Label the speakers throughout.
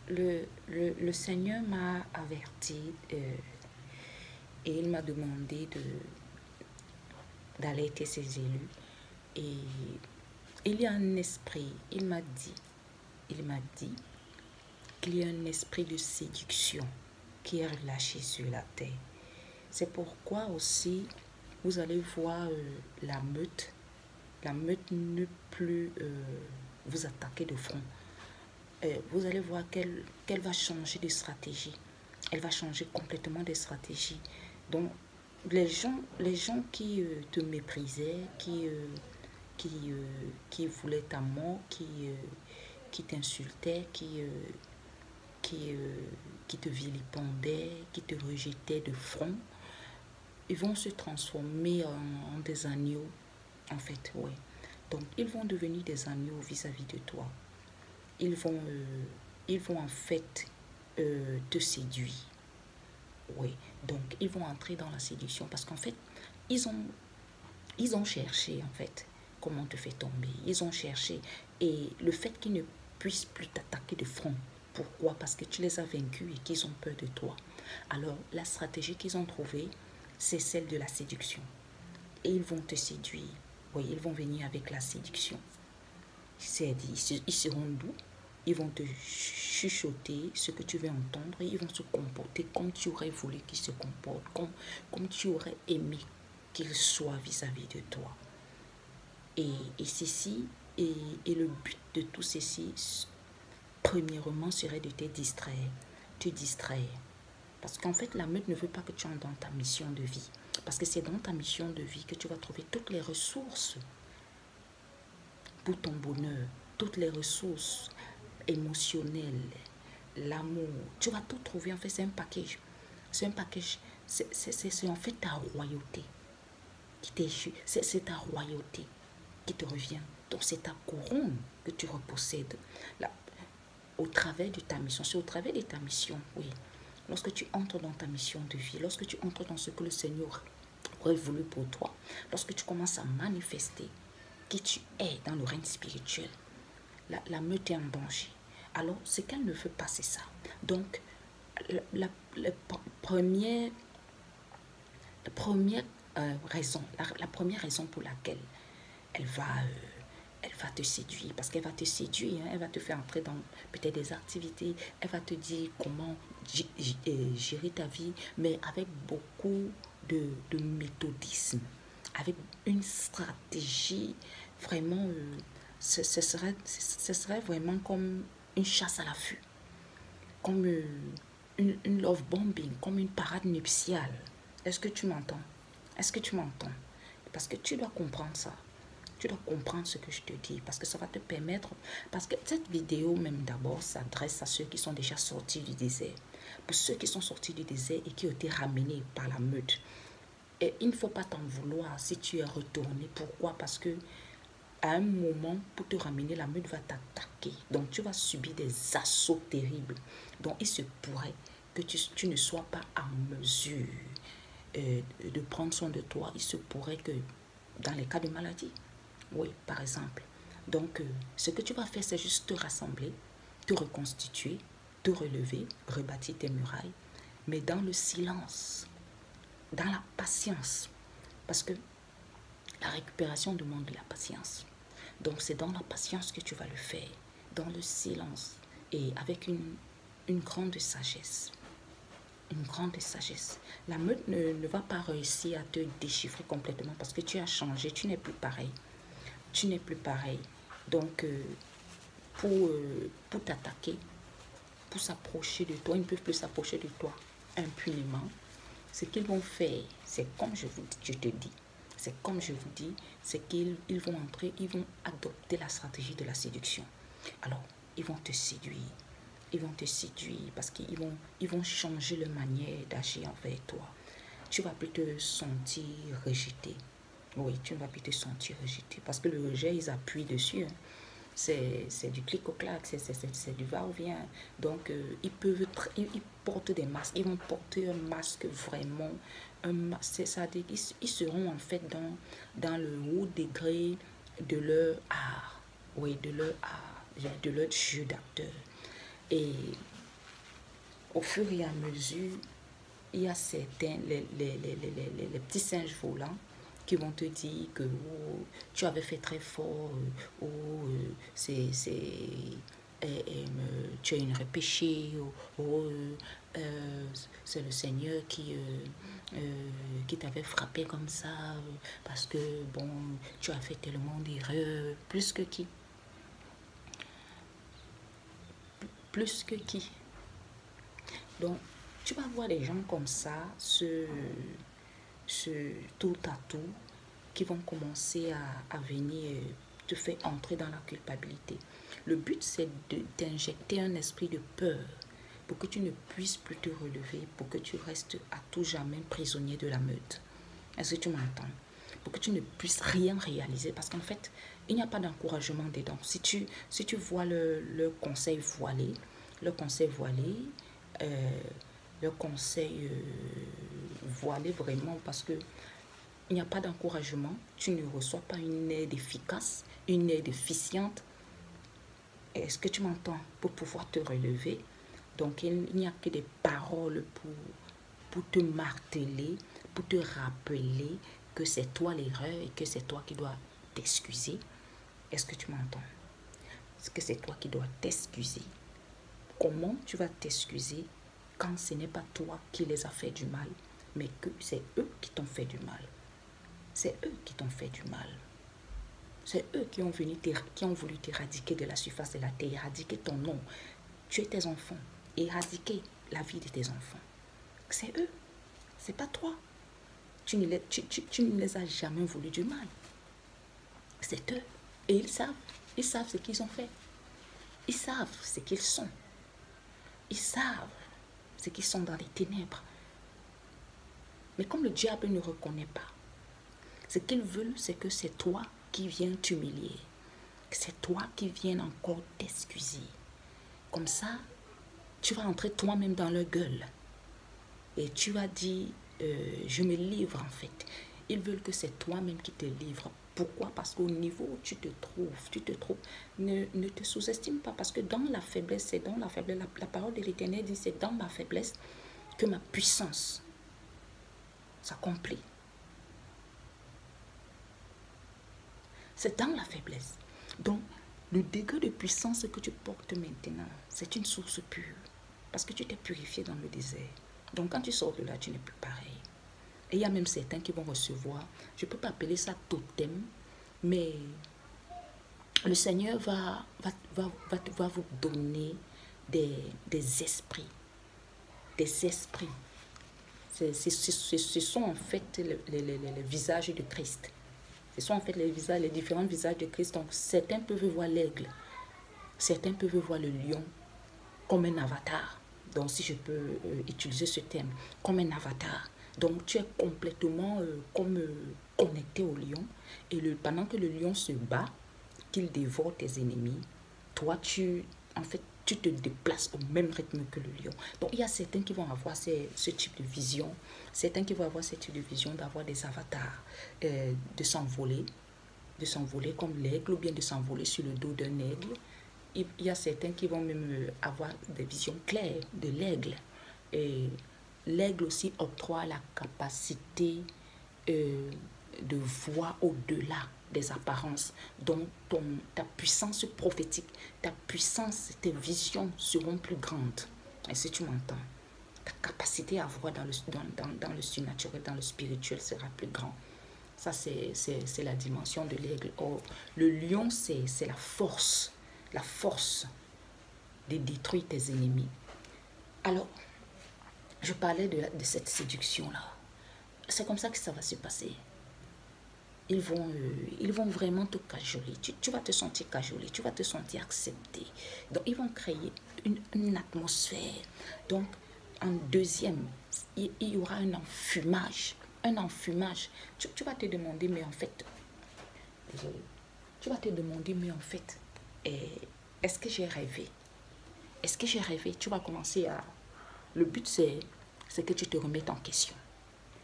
Speaker 1: le Seigneur m'a averti et il m'a demandé d'alerter ses élus. Et il y a un esprit, il m'a dit qu'il y a un esprit de séduction qui est relâché sur la terre. C'est pourquoi aussi, vous allez voir la meute ne plus vous attaquer de front. Vous allez voir qu'elle va changer de stratégie. Elle va changer complètement de stratégie. Donc, les gens qui te méprisaient, qui voulaient ta mort, qui t'insultaient, qui te vilipendaient, qui te rejetaient de front, ils vont se transformer en des agneaux, en fait, oui. Donc, ils vont devenir des agneaux vis-à-vis de toi. Ils vont en fait te séduire. Oui, donc ils vont entrer dans la séduction parce qu'en fait, ils ont, ils ont cherché en fait comment te faire tomber. Ils ont cherché et le fait qu'ils ne puissent plus t'attaquer de front. Pourquoi? Parce que tu les as vaincus et qu'ils ont peur de toi. Alors, la stratégie qu'ils ont trouvée, c'est celle de la séduction. Et ils vont te séduire. Oui, ils vont venir avec la séduction. C'est dit, ils seront doux. Ils vont te chuchoter ce que tu veux entendre et ils vont se comporter comme tu aurais voulu qu'ils se comportent, comme tu aurais aimé qu'ils soient vis-à-vis de toi. Et ceci, et le but de tout ceci, premièrement, serait de te distraire. Te distraire. Parce qu'en fait, la meute ne veut pas que tu entres dans ta mission de vie. Parce que c'est dans ta mission de vie que tu vas trouver toutes les ressources pour ton bonheur, toutes les ressources émotionnelles, l'amour. Tu vas tout trouver. En fait, c'est un package. C'est un package. C'est en fait ta royauté qui t'échoue. C'est ta royauté qui te revient. Donc, c'est ta couronne que tu repossèdes. Là, au travers de ta mission. C'est au travers de ta mission, oui. Lorsque tu entres dans ta mission de vie, lorsque tu entres dans ce que le Seigneur aurait voulu pour toi, lorsque tu commences à manifester qui tu es dans le règne spirituel, la meute est en danger. Alors, ce qu'elle ne veut pas, c'est ça. Donc, la première raison, la première raison pour laquelle elle va te séduire, parce qu'elle va te séduire, hein, elle va te faire entrer dans peut-être des activités, elle va te dire comment gérer ta vie, mais avec beaucoup de méthodisme, avec une stratégie vraiment, ce serait vraiment comme une chasse à l'affût, comme une love bombing, comme une parade nuptiale. Est-ce que tu m'entends? Est-ce que tu m'entends? Parce que tu dois comprendre ça. Tu dois comprendre ce que je te dis parce que ça va te permettre, parce que cette vidéo même d'abord s'adresse à ceux qui sont déjà sortis du désert. Pour ceux qui sont sortis du désert et qui ont été ramenés par la meute. Et il ne faut pas t'en vouloir si tu es retourné. Pourquoi? Parce que à un moment, pour te ramener, la meute va t'attaquer. Donc tu vas subir des assauts terribles. Donc il se pourrait que tu ne sois pas en mesure de prendre soin de toi. Il se pourrait que dans les cas de maladie, oui, par exemple. Donc, ce que tu vas faire, c'est juste te rassembler, te reconstituer, te relever, rebâtir tes murailles, mais dans le silence, dans la patience. Parce que la récupération demande de la patience. Donc, c'est dans la patience que tu vas le faire, dans le silence et avec une grande sagesse. Une grande sagesse. La meute ne va pas réussir à te déchiffrer complètement parce que tu as changé, tu n'es plus pareil. Tu n'es plus pareil. Donc, pour t'attaquer, pour s'approcher de toi, ils ne peuvent plus s'approcher de toi impunément. Ce qu'ils vont faire, c'est comme je te dis, c'est comme je vous dis, c'est qu'ils vont entrer, ils vont adopter la stratégie de la séduction. Alors, ils vont te séduire. Ils vont te séduire parce qu'ils vont changer leur manière d'agir envers toi. Tu vas plus te sentir rejeté. Oui, tu ne vas plus te sentir rejeté parce que le rejet, ils appuient dessus. Hein. C'est du clic au clac, c'est du va-ou-vient. Donc, ils portent des masques. Ils vont porter un masque vraiment. C'est-à-dire qu'ils seront en fait dans le haut degré de leur art. Oui, de leur art, de leur jeu d'acteur. Et au fur et à mesure, il y a certains, les petits singes volants qui vont te dire que oh, tu avais fait très fort, oh, tu as une repêchée, oh, c'est le Seigneur qui t'avait frappé comme ça, parce que bon, tu as fait tellement d'erreurs, plus que qui? Plus que qui? Donc, tu vas voir des gens comme ça, tout à tout, qui vont commencer à venir te faire entrer dans la culpabilité. Le but, c'est d'injecter un esprit de peur pour que tu ne puisses plus te relever, pour que tu restes à tout jamais prisonnier de la meute. Est-ce que tu m'entends? Pour que tu ne puisses rien réaliser, parce qu'en fait, il n'y a pas d'encouragement dedans. Si tu vois le conseil voilé, le conseil voilé vraiment, parce que il n'y a pas d'encouragement, tu ne reçois pas une aide efficace, une aide efficiente. Est-ce que tu m'entends? Pour pouvoir te relever. Donc, il n'y a que des paroles pour te marteler, pour te rappeler que c'est toi l'erreur et que c'est toi qui dois t'excuser. Est-ce que tu m'entends? Est-ce que c'est toi qui dois t'excuser? Comment tu vas t'excuser quand ce n'est pas toi qui les as fait du mal, mais que c'est eux qui t'ont fait du mal? C'est eux qui t'ont fait du mal. C'est eux qui ont voulu t'éradiquer de la surface de la terre, éradiquer ton nom. Tu es tes enfants, éradiquer la vie de tes enfants. C'est eux, c'est pas toi. Tu ne les as jamais voulu du mal. C'est eux. Et ils savent ce qu'ils ont fait. Ils savent ce qu'ils sont. Ils savent ce qu'ils sont dans les ténèbres. Mais comme le diable ne reconnaît pas, ce qu'ils veulent, c'est que c'est toi qui viens t'humilier. C'est toi qui viens encore t'excuser. Comme ça, tu vas entrer toi-même dans leur gueule. Et tu vas dire, je me livre en fait. Ils veulent que c'est toi-même qui te livres. Pourquoi? Parce qu'au niveau où tu te trouves, ne te sous-estime pas. Parce que dans la faiblesse, c'est dans la faiblesse. La parole de l'Éternel dit, c'est dans ma faiblesse que ma puissance s'accomplit. C'est dans la faiblesse. Donc, le degré de puissance que tu portes maintenant, c'est une source pure. Parce que tu t'es purifié dans le désert. Donc, quand tu sors de là, tu n'es plus pareil. Et il y a même certains qui vont recevoir, je ne peux pas appeler ça totem, mais le Seigneur va vous donner des esprits. Des esprits. Ce sont en fait les visages de Christ. Ce sont en fait les différents visages de Christ. Donc, certains peuvent voir l'aigle. Certains peuvent voir le lion comme un avatar. Donc, si je peux utiliser ce terme, comme un avatar. Donc, tu es complètement connecté au lion. Et pendant que le lion se bat, qu'il dévore tes ennemis, toi, tu te déplaces au même rythme que le lion. Donc, il y a certains qui vont avoir ce type de vision. Certains qui vont avoir ce type de vision d'avoir des avatars, de s'envoler comme l'aigle ou bien de s'envoler sur le dos d'un aigle. Il y a certains qui vont même avoir des visions claires de l'aigle. Et l'aigle aussi octroie la capacité de voir au-delà des apparences. Donc, ta puissance prophétique, ta puissance, tes visions seront plus grandes. Et si tu m'entends, ta capacité à voir dans le surnaturel, dans le spirituel sera plus grande. Ça, c'est la dimension de l'aigle. Or, le lion, c'est la force de détruire tes ennemis. Alors, je parlais de cette séduction-là. C'est comme ça que ça va se passer. Ils vont vraiment te cajoler. Tu vas te sentir cajolé, tu vas te sentir accepté. Donc, ils vont créer une atmosphère. Donc, en deuxième, il y aura un enfumage. Un enfumage. Tu vas te demander, mais en fait, est-ce que j'ai rêvé? Est-ce que j'ai rêvé? Tu vas commencer à... Le but, c'est que tu te remettes en question.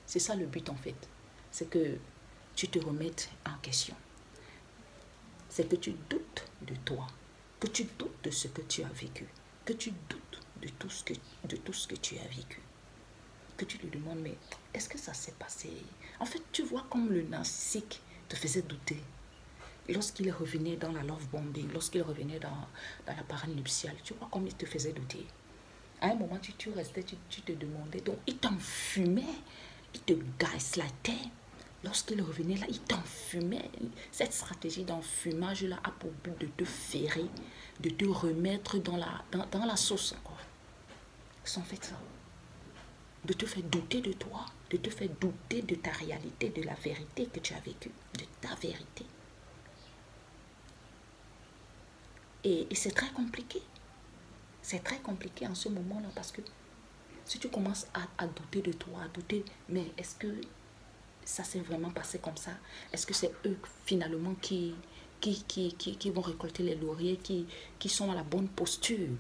Speaker 1: C'est ça le but, en fait. C'est que tu te remettes en question. C'est que tu doutes de toi, que tu doutes de ce que tu as vécu, que tu doutes de tout ce que tu as vécu. Que tu lui demandes, mais est-ce que ça s'est passé? En fait, tu vois comme le narcissique te faisait douter. Lorsqu'il revenait dans la love bombing, lorsqu'il revenait dans la parade nuptiale, tu vois comme il te faisait douter. À un moment, tu restais, tu te demandais. Donc, il t'enfumait, il te gaslightait. Lorsqu'il revenait là, il t'enfumait. Cette stratégie d'enfumage-là a pour but de te ferrer, de te remettre dans la sauce encore. C'est en fait ça. De te faire douter de toi, de te faire douter de ta réalité, de la vérité que tu as vécue, de ta vérité. Et c'est très compliqué. C'est très compliqué en ce moment-là parce que si tu commences à douter de toi, à douter, mais est-ce que ça s'est vraiment passé comme ça? Est-ce que c'est eux finalement qui vont récolter les lauriers, qui sont à la bonne posture?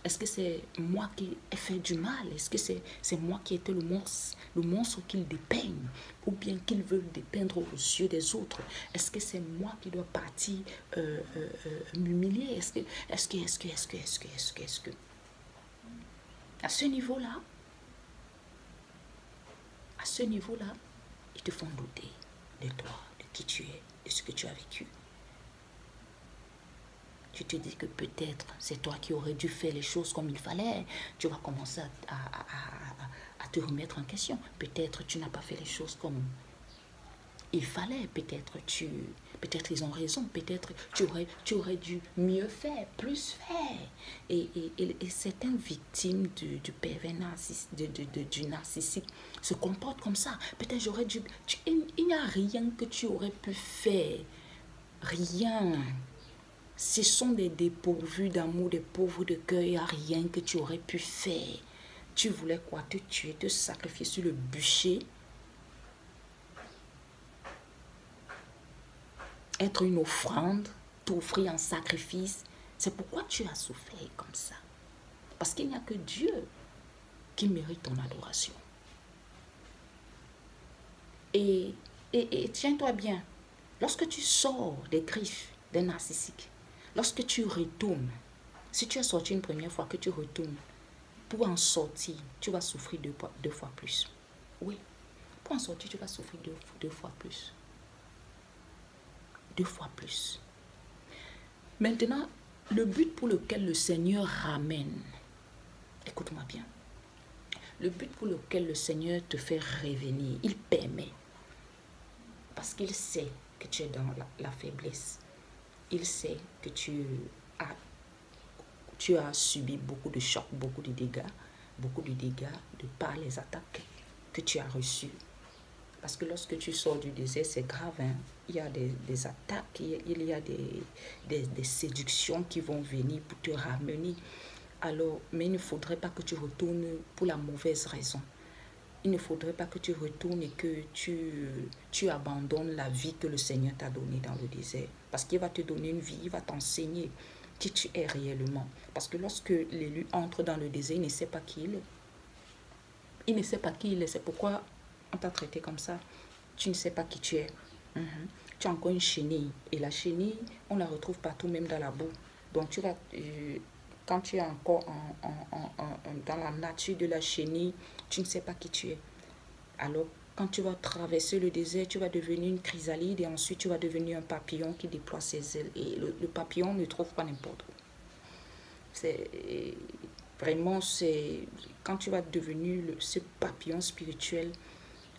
Speaker 1: Est-ce que c'est moi qui ai fait du mal? Est-ce que c'est moi qui étais le monstre qu'ils dépeignent? Ou bien qu'ils veulent dépeindre aux yeux des autres? Est-ce que c'est moi qui dois partir m'humilier? Est-ce que à ce niveau-là, ils te font douter de toi, de qui tu es, de ce que tu as vécu. Tu te dis que peut-être c'est toi qui aurais dû faire les choses comme il fallait. Tu vas commencer à te remettre en question. Peut-être tu n'as pas fait les choses comme il fallait. Peut-être ils ont raison. Peut-être tu aurais dû mieux faire, plus faire. Et certaines victimes du pervers du narcissique se comportent comme ça. Peut-être j'aurais dû... Il n'y a rien que tu aurais pu faire. Rien. Ce sont des dépourvus d'amour, des pauvres de cœur. Il n'y a rien que tu aurais pu faire. Tu voulais quoi? Te tuer, te sacrifier sur le bûcher. Être une offrande, t'offrir en sacrifice. C'est pourquoi tu as souffert comme ça. Parce qu'il n'y a que Dieu qui mérite ton adoration. Et tiens-toi bien. Lorsque tu sors des griffes des narcissiques, lorsque tu retournes, si tu es sorti une première fois, que tu retournes, pour en sortir, tu vas souffrir deux fois plus. Oui, pour en sortir, tu vas souffrir deux fois plus. 2 fois plus. Maintenant, le but pour lequel le Seigneur ramène, écoute-moi bien, le but pour lequel le Seigneur te fait revenir, il permet, parce qu'il sait que tu es dans la faiblesse. Il sait que tu as subi beaucoup de chocs, beaucoup de dégâts de par les attaques que tu as reçues. Parce que lorsque tu sors du désert, c'est grave. Hein? Il y a des attaques, il y a des séductions qui vont venir pour te ramener. Alors, mais il ne faudrait pas que tu retournes pour la mauvaise raison. Il ne faudrait pas que tu retournes et que tu abandonnes la vie que le Seigneur t'a donnée dans le désert. Parce qu'il va te donner une vie, il va t'enseigner qui tu es réellement. Parce que lorsque l'élu entre dans le désert, il ne sait pas qui il est. Il ne sait pas qui il est, c'est pourquoi on t'a traité comme ça. Tu ne sais pas qui tu es. Tu as encore une chenille. Et la chenille, on la retrouve partout, même dans la boue. Donc, tu vas... quand tu es encore dans la nature de la chenille, tu ne sais pas qui tu es. Alors, quand tu vas traverser le désert, tu vas devenir une chrysalide et ensuite tu vas devenir un papillon qui déploie ses ailes. Et le papillon ne trouve pas n'importe où. C'est vraiment, quand tu vas devenir ce papillon spirituel,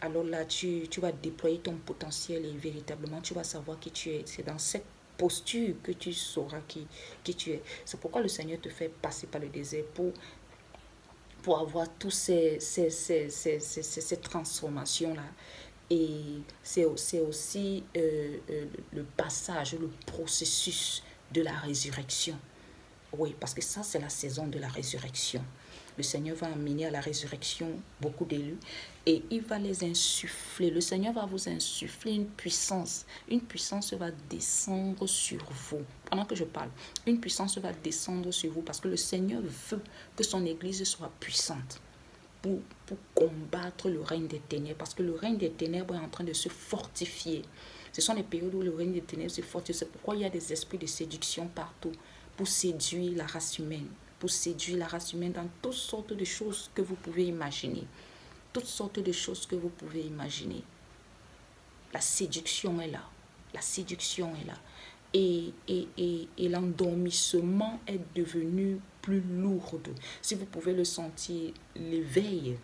Speaker 1: alors là, tu vas déployer ton potentiel et véritablement, tu vas savoir qui tu es. C'est dans cette posture que tu sauras qui tu es. C'est pourquoi le Seigneur te fait passer par le désert pour avoir toutes ces transformations-là. Et c'est aussi le passage, le processus de la résurrection. Oui, parce que ça, c'est la saison de la résurrection. Le Seigneur va amener à la résurrection beaucoup d'élus et il va les insuffler. Le Seigneur va vous insuffler une puissance. Une puissance va descendre sur vous. Pendant que je parle, une puissance va descendre sur vous parce que le Seigneur veut que son Église soit puissante pour combattre le règne des ténèbres. Parce que le règne des ténèbres est en train de se fortifier. Ce sont les périodes où le règne des ténèbres se fortifie. C'est pourquoi il y a des esprits de séduction partout pour séduire la race humaine. pour séduire la race humaine dans toutes sortes de choses que vous pouvez imaginer. Toutes sortes de choses que vous pouvez imaginer. La séduction est là. La séduction est là. Et l'endormissement est devenu plus lourd. Si vous pouvez le sentir, l'éveil,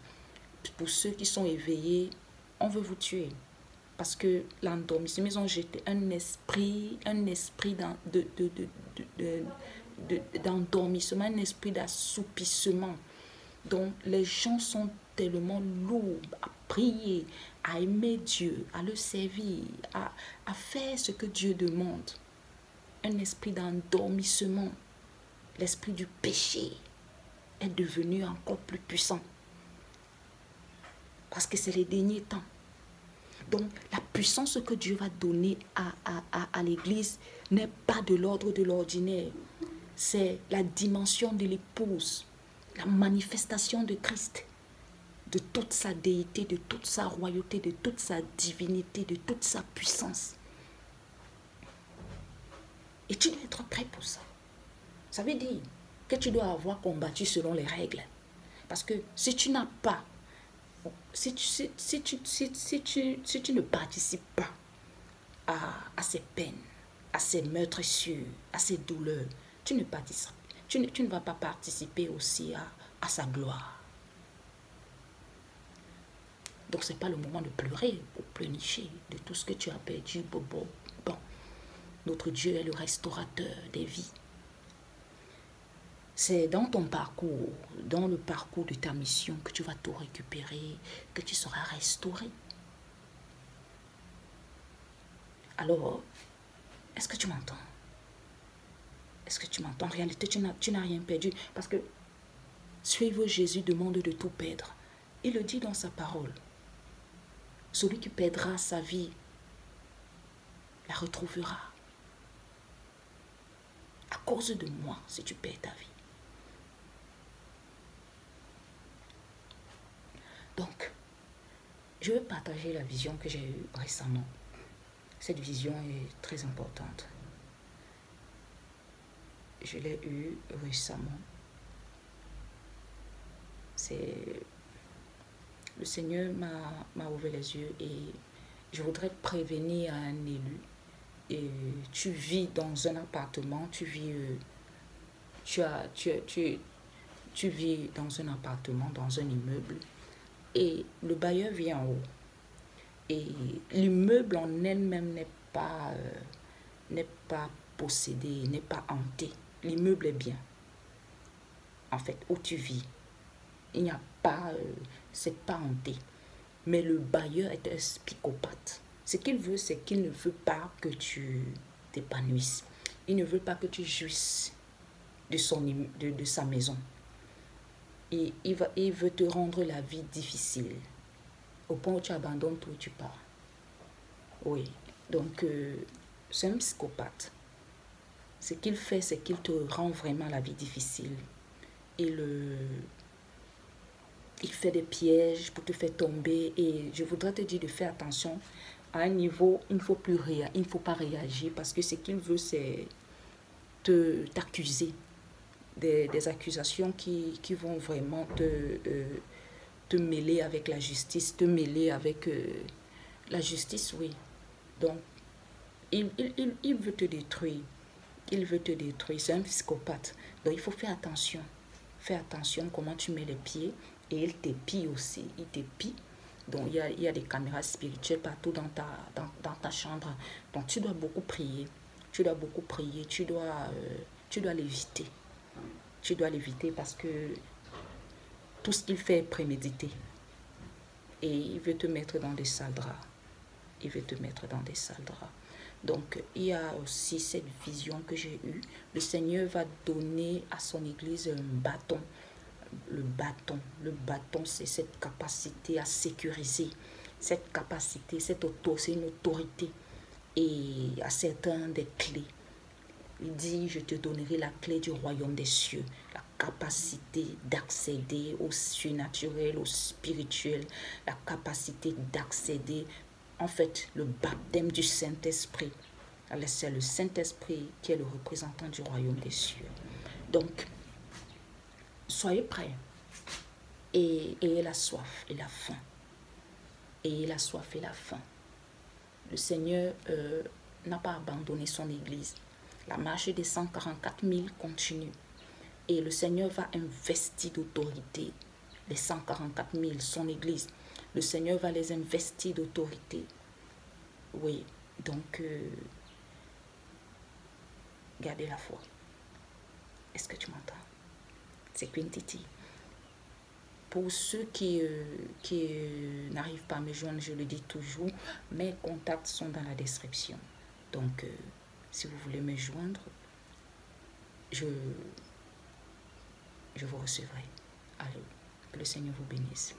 Speaker 1: pour ceux qui sont éveillés, on veut vous tuer. Parce que l'endormissement, ils ont jeté un esprit d'endormissement, un esprit d'assoupissement. Donc les gens sont tellement lourds à prier, à aimer Dieu, à le servir, à faire ce que Dieu demande. Un esprit d'endormissement, l'esprit du péché est devenu encore plus puissant. Parce que c'est les derniers temps. Donc, la puissance que Dieu va donner à l'Église n'est pas de l'ordre de l'ordinaire. C'est la dimension de l'épouse, la manifestation de Christ, de toute sa déité, de toute sa royauté, de toute sa divinité, de toute sa puissance. Et tu dois être prêt pour ça. Ça veut dire que tu dois avoir combattu selon les règles. Parce que si tu n'as pas, si tu ne participes pas à ces peines, à ces meurtrissures, à ces douleurs, tu ne vas pas participer aussi à sa gloire. Donc, ce n'est pas le moment de pleurer ou pleurnicher de tout ce que tu as perdu. Bon, notre Dieu est le restaurateur des vies. C'est dans ton parcours, dans le parcours de ta mission que tu vas tout récupérer, que tu seras restauré. Alors, est-ce que tu m'entends? Est-ce que tu m'entends? En réalité, tu n'as rien perdu. Parce que suivre Jésus demande de tout perdre. Il le dit dans sa parole. Celui qui perdra sa vie la retrouvera. À cause de moi, si tu perds ta vie. Donc, je vais partager la vision que j'ai eue récemment. Cette vision est très importante. Je l'ai eue récemment. Le Seigneur m'a ouvert les yeux et je voudrais prévenir à un élu. Et tu vis dans un appartement, tu vis dans un appartement, dans un immeuble. Et le bailleur vient en haut. Et l'immeuble en elle-même n'est pas possédé, n'est pas hanté. L'immeuble est bien. En fait, où tu vis. Il n'y a pas, c'est pas hanté. Mais le bailleur est un psychopathe. Ce qu'il veut, c'est qu'il ne veut pas que tu t'épanouisses. Il ne veut pas que tu jouisses de sa maison. Et il veut te rendre la vie difficile. Au point où tu abandonnes tout et tu pars. Oui. Donc, c'est un psychopathe. Ce qu'il fait, c'est qu'il te rend vraiment la vie difficile. Il fait des pièges pour te faire tomber. Et je voudrais te dire de faire attention. À un niveau, il ne faut pas réagir. Parce que ce qu'il veut, c'est t'accuser. Des accusations qui vont vraiment te mêler avec la justice, te mêler avec la justice, oui. Donc, il veut te détruire. Il veut te détruire. C'est un psychopathe. Donc, il faut faire attention. Fais attention comment tu mets les pieds. Et il t'épie aussi. Il t'épie. Donc, il y a des caméras spirituelles partout dans ta chambre. Donc, tu dois beaucoup prier. Tu dois beaucoup prier. Tu dois l'éviter. Tu dois l'éviter parce que tout ce qu'il fait est prémédité. Et il veut te mettre dans des sales draps. Il veut te mettre dans des sales draps. Donc, il y a aussi cette vision que j'ai eue. Le Seigneur va donner à son église un bâton. Le bâton, c'est cette capacité à sécuriser. Cette capacité, c'est une autorité. Et à certains des clés. Il dit, je te donnerai la clé du royaume des cieux. La capacité d'accéder au surnaturel, au spirituel. La capacité d'accéder, en fait, le baptême du Saint-Esprit. C'est le Saint-Esprit qui est le représentant du royaume des cieux. Donc, soyez prêts. Et ayez la soif et la faim. Ayez la soif et la faim. Le Seigneur n'a pas abandonné son Église. La marche des 144 000 continue. Et le Seigneur va investir d'autorité les 144 000, son Église. Le Seigneur va les investir d'autorité. Oui, donc, gardez la foi. Est-ce que tu m'entends? C'est Queen Titi. Pour ceux qui n'arrivent pas à me joindre, je le dis toujours, mes contacts sont dans la description. Donc, si vous voulez me joindre, je vous recevrai. Allez, que le Seigneur vous bénisse.